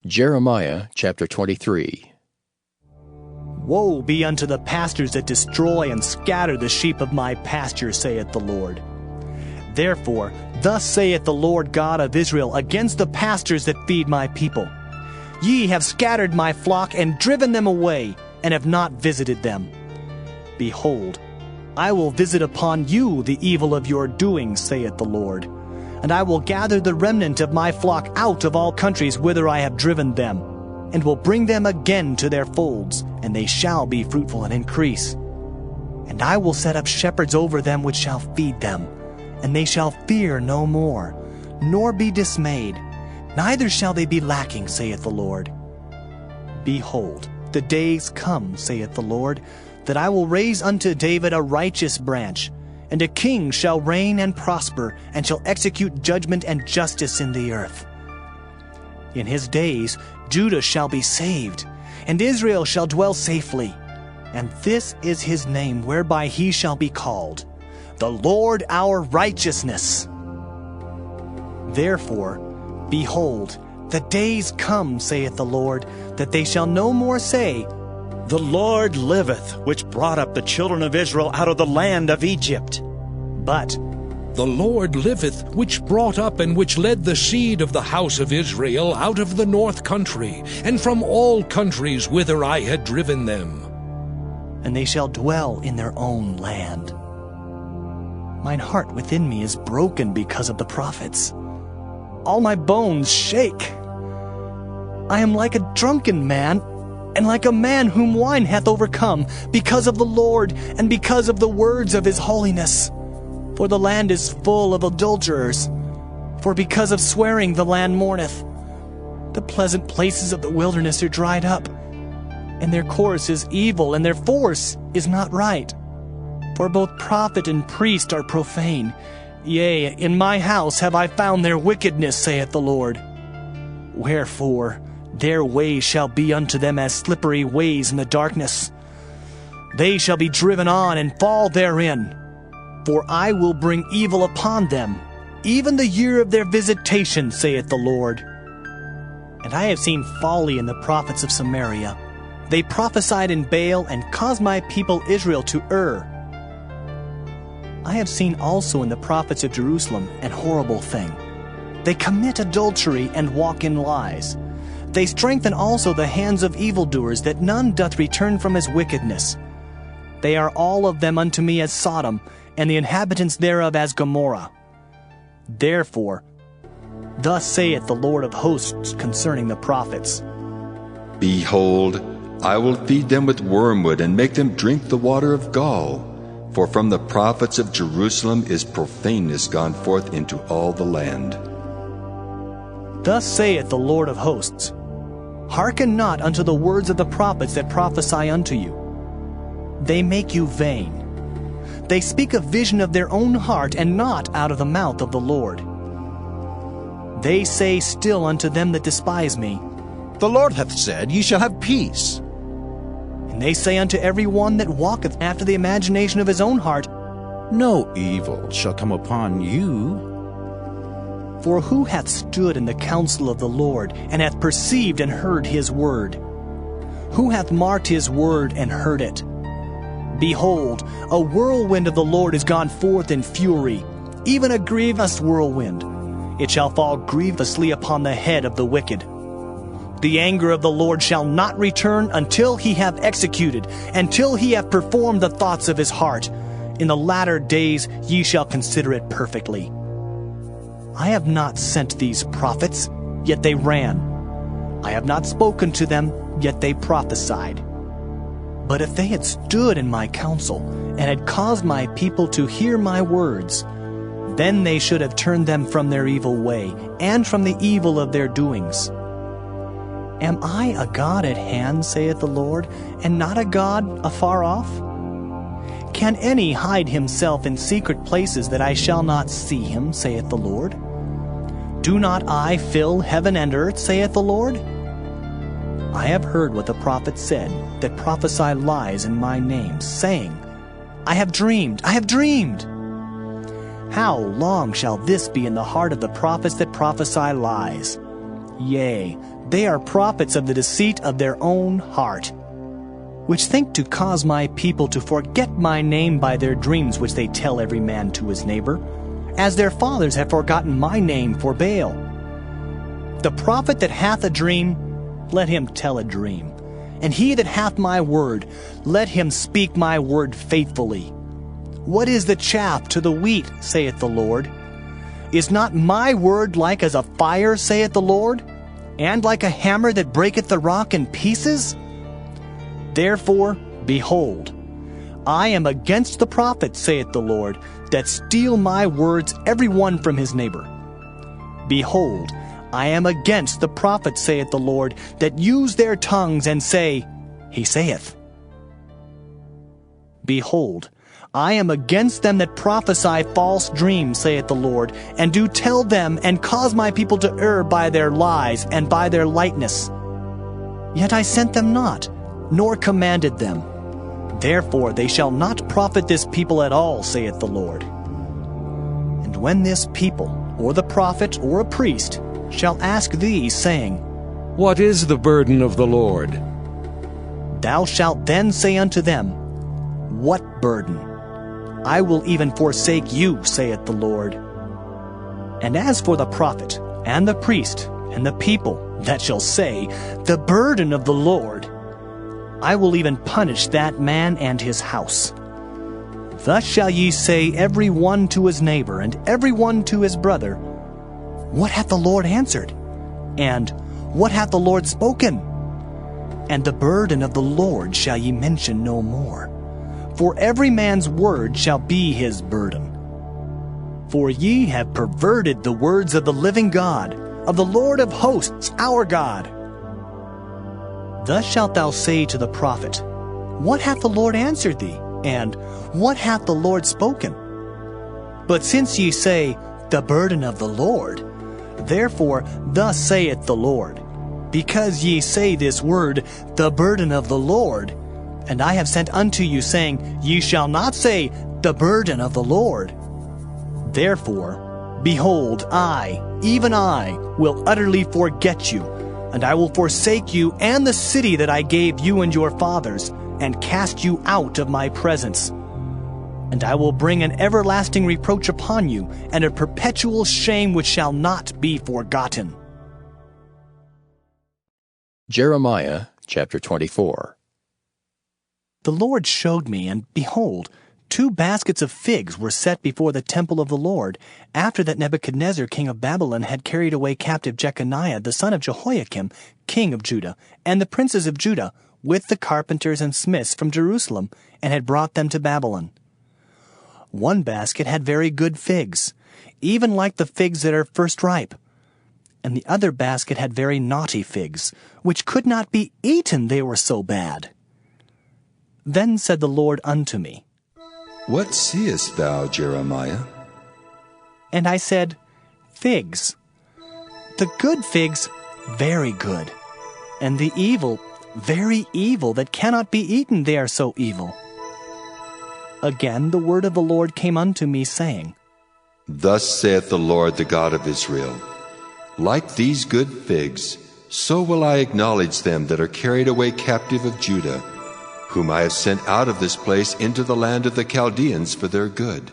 Jeremiah chapter 23. Woe be unto the pastors that destroy and scatter the sheep of my pasture, saith the Lord. Therefore, thus saith the Lord God of Israel against the pastors that feed my people. Ye have scattered my flock and driven them away, and have not visited them. Behold, I will visit upon you the evil of your doings, saith the Lord. And I will gather the remnant of my flock out of all countries whither I have driven them, and will bring them again to their folds, and they shall be fruitful and increase. And I will set up shepherds over them which shall feed them, and they shall fear no more, nor be dismayed, neither shall they be lacking, saith the Lord. Behold, the days come, saith the Lord, that I will raise unto David a righteous branch, and a king shall reign and prosper, and shall execute judgment and justice in the earth. In his days Judah shall be saved, and Israel shall dwell safely. And this is his name whereby he shall be called, the Lord our righteousness. Therefore, behold, the days come, saith the Lord, that they shall no more say, The Lord liveth, which brought up the children of Israel out of the land of Egypt. But, The Lord liveth, which brought up and which led the seed of the house of Israel out of the north country, and from all countries whither I had driven them. and they shall dwell in their own land. Mine heart within me is broken because of the prophets. All my bones shake. I am like a drunken man, and like a man whom wine hath overcome, because of the Lord, and because of the words of his holiness. For the land is full of adulterers, for because of swearing the land mourneth. The pleasant places of the wilderness are dried up, and their course is evil, and their force is not right. For both prophet and priest are profane. Yea, in my house have I found their wickedness, saith the Lord. Wherefore, their ways shall be unto them as slippery ways in the darkness. They shall be driven on and fall therein. For I will bring evil upon them, even the year of their visitation, saith the Lord. And I have seen folly in the prophets of Samaria. They prophesied in Baal and caused my people Israel to err. I have seen also in the prophets of Jerusalem an horrible thing. They commit adultery and walk in lies. They strengthen also the hands of evildoers, that none doth return from his wickedness. They are all of them unto me as Sodom, and the inhabitants thereof as Gomorrah. Therefore, thus saith the Lord of hosts concerning the prophets, Behold, I will feed them with wormwood, and make them drink the water of gall. For from the prophets of Jerusalem is profaneness gone forth into all the land. Thus saith the Lord of hosts, Hearken not unto the words of the prophets that prophesy unto you. They make you vain. They speak a vision of their own heart, and not out of the mouth of the Lord. They say still unto them that despise me, The Lord hath said, Ye shall have peace. And they say unto every one that walketh after the imagination of his own heart, No evil shall come upon you. For who hath stood in the counsel of the Lord, and hath perceived and heard his word? Who hath marked his word and heard it? Behold, a whirlwind of the Lord is gone forth in fury, even a grievous whirlwind. It shall fall grievously upon the head of the wicked. The anger of the Lord shall not return until he have executed, until he have performed the thoughts of his heart. In the latter days ye shall consider it perfectly. I have not sent these prophets, yet they ran. I have not spoken to them, yet they prophesied. But if they had stood in my counsel, and had caused my people to hear my words, then they should have turned them from their evil way, and from the evil of their doings. Am I a God at hand, saith the Lord, and not a God afar off? Can any hide himself in secret places that I shall not see him, saith the Lord? Do not I fill heaven and earth, saith the Lord? I have heard what the prophets said, that prophesy lies in my name, saying, I have dreamed, I have dreamed. How long shall this be in the heart of the prophets that prophesy lies? Yea, they are prophets of the deceit of their own heart, which think to cause my people to forget my name by their dreams which they tell every man to his neighbor, as their fathers have forgotten my name for Baal. The prophet that hath a dream, let him tell a dream. And he that hath my word, let him speak my word faithfully. What is the chaff to the wheat, saith the Lord? Is not my word like as a fire, saith the Lord, and like a hammer that breaketh the rock in pieces? Therefore, behold, I am against the prophets, saith the Lord, that steal my words every one from his neighbor. Behold, I am against the prophets, saith the Lord, that use their tongues and say, He saith. Behold, I am against them that prophesy false dreams, saith the Lord, and do tell them and cause my people to err by their lies and by their lightness. Yet I sent them not, nor commanded them. Therefore they shall not profit this people at all, saith the Lord. And when this people, or the prophet, or a priest, shall ask thee, saying, What is the burden of the Lord? Thou shalt then say unto them, What burden? I will even forsake you, saith the Lord. And as for the prophet, and the priest, and the people that shall say, The burden of the Lord, I will even punish that man and his house. Thus shall ye say every one to his neighbor, and every one to his brother, What hath the Lord answered? And what hath the Lord spoken? And the burden of the Lord shall ye mention no more. For every man's word shall be his burden. For ye have perverted the words of the living God, of the Lord of hosts, our God. Thus shalt thou say to the prophet, What hath the Lord answered thee? And what hath the Lord spoken? But since ye say, The burden of the Lord, therefore thus saith the Lord, because ye say this word, The burden of the Lord, and I have sent unto you, saying, Ye shall not say, The burden of the Lord. Therefore, behold, I, even I, will utterly forget you, and I will forsake you and the city that I gave you and your fathers, and cast you out of my presence. And I will bring an everlasting reproach upon you, and a perpetual shame which shall not be forgotten. Jeremiah chapter 24. The Lord showed me, and behold, 2 baskets of figs were set before the temple of the Lord, after that Nebuchadnezzar king of Babylon had carried away captive Jeconiah the son of Jehoiakim, king of Judah, and the princes of Judah, with the carpenters and smiths from Jerusalem, and had brought them to Babylon. 1 basket had very good figs, even like the figs that are first ripe. And the other basket had very naughty figs, which could not be eaten, they were so bad. Then said the Lord unto me, What seest thou, Jeremiah? And I said, Figs. The good figs, very good, and the evil, very evil, that cannot be eaten, they are so evil. Again the word of the Lord came unto me, saying, Thus saith the Lord, the God of Israel, Like these good figs, so will I acknowledge them that are carried away captive of Judah, whom I have sent out of this place into the land of the Chaldeans for their good.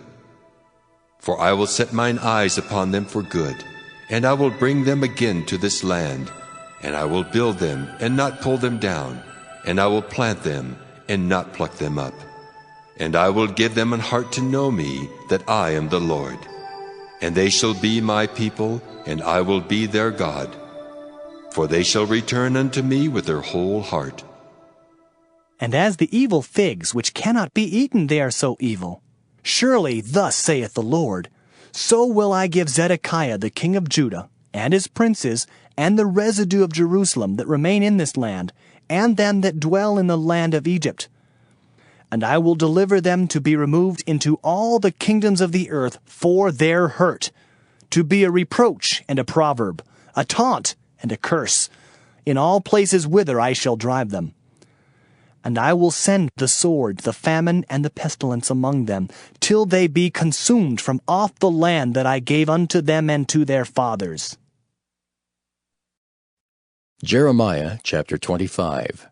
For I will set mine eyes upon them for good, and I will bring them again to this land, and I will build them and not pull them down, and I will plant them and not pluck them up. And I will give them an heart to know me, that I am the Lord. And they shall be my people, and I will be their God. For they shall return unto me with their whole heart. And as the evil figs, which cannot be eaten, they are so evil. Surely thus saith the Lord, so will I give Zedekiah the king of Judah, and his princes, and the residue of Jerusalem that remain in this land, and them that dwell in the land of Egypt. And I will deliver them to be removed into all the kingdoms of the earth for their hurt, to be a reproach and a proverb, a taunt and a curse, in all places whither I shall drive them. And I will send the sword, the famine, and the pestilence among them, till they be consumed from off the land that I gave unto them and to their fathers. Jeremiah chapter 25.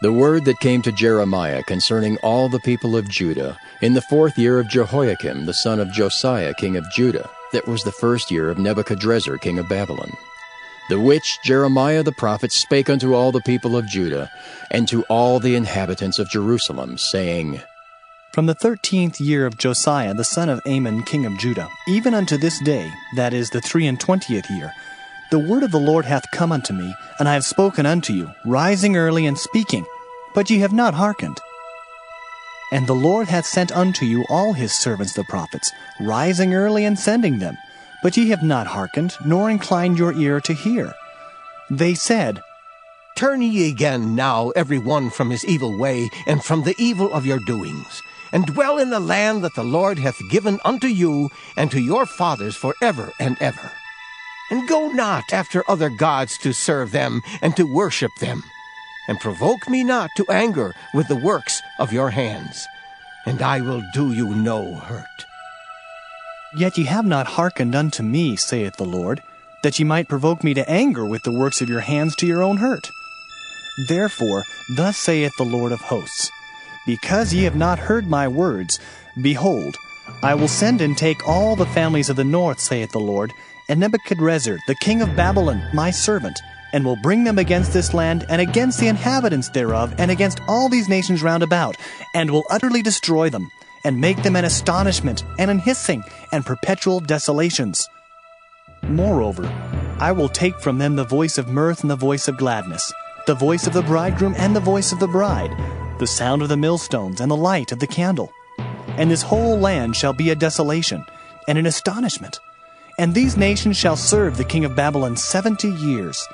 The word that came to Jeremiah concerning all the people of Judah in the 4th year of Jehoiakim the son of Josiah king of Judah, that was the 1st year of Nebuchadrezzar king of Babylon, the which Jeremiah the prophet spake unto all the people of Judah, and to all the inhabitants of Jerusalem, saying, From the 13th year of Josiah the son of Amon king of Judah, even unto this day, that is the 23rd year, the word of the Lord hath come unto me, and I have spoken unto you, rising early and speaking, but ye have not hearkened. And the Lord hath sent unto you all his servants the prophets, rising early and sending them, but ye have not hearkened, nor inclined your ear to hear. They said, Turn ye again now every one from his evil way, and from the evil of your doings, and dwell in the land that the Lord hath given unto you and to your fathers forever and ever. And go not after other gods to serve them and to worship them, and provoke me not to anger with the works of your hands, and I will do you no hurt. Yet ye have not hearkened unto me, saith the Lord, that ye might provoke me to anger with the works of your hands to your own hurt. Therefore, thus saith the Lord of hosts, Because ye have not heard my words, behold, I will send and take all the families of the north, saith the Lord, and Nebuchadrezzar, the king of Babylon, my servant, and will bring them against this land, and against the inhabitants thereof, and against all these nations round about, and will utterly destroy them, and make them an astonishment, and an hissing, and perpetual desolations. Moreover, I will take from them the voice of mirth and the voice of gladness, the voice of the bridegroom and the voice of the bride, the sound of the millstones and the light of the candle. And this whole land shall be a desolation, and an astonishment. And these nations shall serve the king of Babylon 70 years.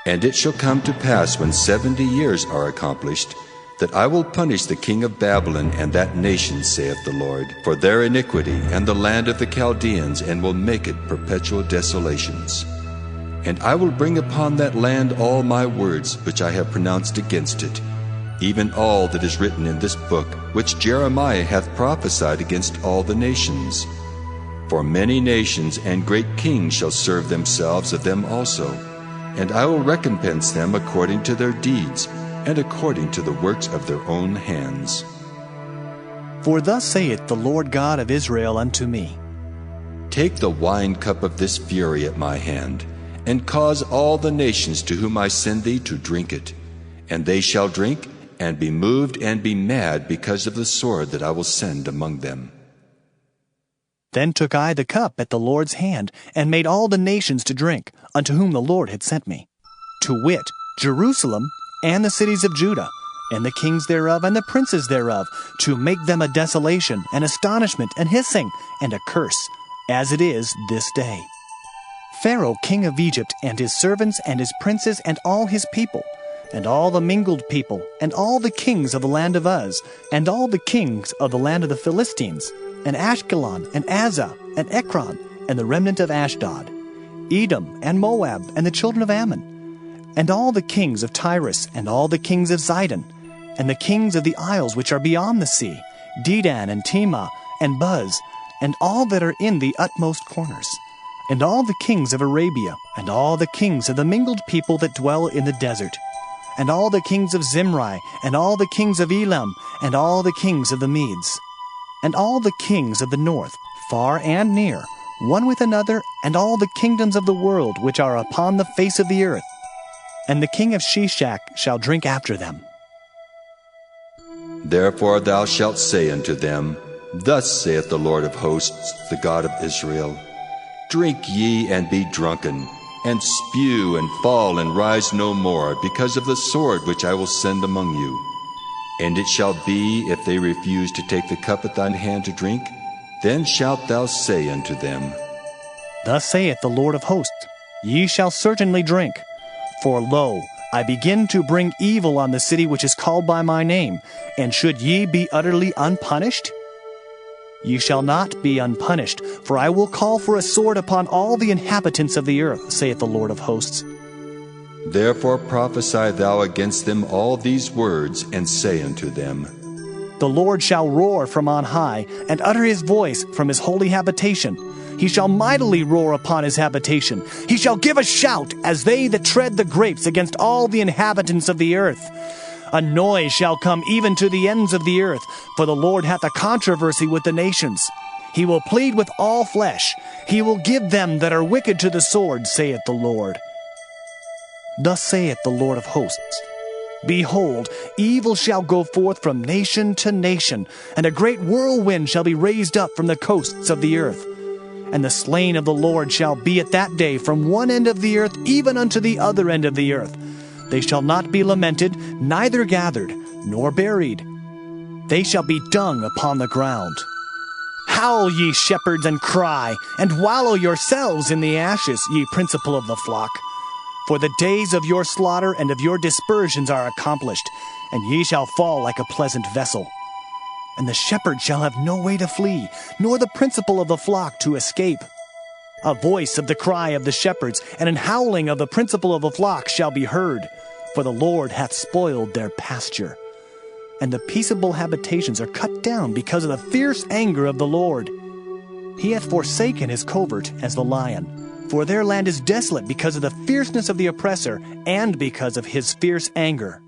And it shall come to pass when 70 years are accomplished, that I will punish the king of Babylon and that nation, saith the Lord, for their iniquity and the land of the Chaldeans, and will make it perpetual desolations. And I will bring upon that land all my words which I have pronounced against it, even all that is written in this book, which Jeremiah hath prophesied against all the nations. For many nations and great kings shall serve themselves of them also, and I will recompense them according to their deeds, and according to the works of their own hands. For thus saith the Lord God of Israel unto me, Take the wine cup of this fury at my hand, and cause all the nations to whom I send thee to drink it. And they shall drink, and be moved, and be mad because of the sword that I will send among them. Then took I the cup at the Lord's hand, and made all the nations to drink, unto whom the Lord had sent me, to wit, Jerusalem, and the cities of Judah, and the kings thereof, and the princes thereof, to make them a desolation, an astonishment, and hissing, and a curse, as it is this day. Pharaoh king of Egypt, and his servants, and his princes, and all his people, and all the mingled people, and all the kings of the land of Uz, and all the kings of the land of the Philistines, and Ashkelon, and Azah, and Ekron, and the remnant of Ashdod, Edom, and Moab, and the children of Ammon, and all the kings of Tyrus, and all the kings of Zidon, and the kings of the isles which are beyond the sea, Dedan, and Tema, and Buz, and all that are in the utmost corners, and all the kings of Arabia, and all the kings of the mingled people that dwell in the desert, and all the kings of Zimri, and all the kings of Elam, and all the kings of the Medes, and all the kings of the north, far and near, one with another, and all the kingdoms of the world which are upon the face of the earth. And the king of Sheshach shall drink after them. Therefore thou shalt say unto them, Thus saith the Lord of hosts, the God of Israel, Drink ye and be drunken, and spew and fall and rise no more, because of the sword which I will send among you. And it shall be, if they refuse to take the cup at thine hand to drink, then shalt thou say unto them, Thus saith the Lord of hosts, Ye shall certainly drink. For lo, I begin to bring evil on the city which is called by my name, and should ye be utterly unpunished? Ye shall not be unpunished, for I will call for a sword upon all the inhabitants of the earth, saith the Lord of hosts. Therefore prophesy thou against them all these words, and say unto them, The Lord shall roar from on high, and utter his voice from his holy habitation. He shall mightily roar upon his habitation. He shall give a shout as they that tread the grapes against all the inhabitants of the earth. A noise shall come even to the ends of the earth, for the Lord hath a controversy with the nations. He will plead with all flesh. He will give them that are wicked to the sword, saith the Lord. Thus saith the Lord of hosts, Behold, evil shall go forth from nation to nation, and a great whirlwind shall be raised up from the coasts of the earth. And the slain of the Lord shall be at that day from one end of the earth even unto the other end of the earth. They shall not be lamented, neither gathered, nor buried. They shall be dung upon the ground. Howl, ye shepherds, and cry, and wallow yourselves in the ashes, ye principal of the flock. For the days of your slaughter and of your dispersions are accomplished, and ye shall fall like a pleasant vessel. And the shepherd shall have no way to flee, nor the principal of the flock to escape. A voice of the cry of the shepherds, and an howling of the principal of the flock shall be heard, for the Lord hath spoiled their pasture. And the peaceable habitations are cut down because of the fierce anger of the Lord. He hath forsaken his covert as the lion. For their land is desolate because of the fierceness of the oppressor, and because of his fierce anger.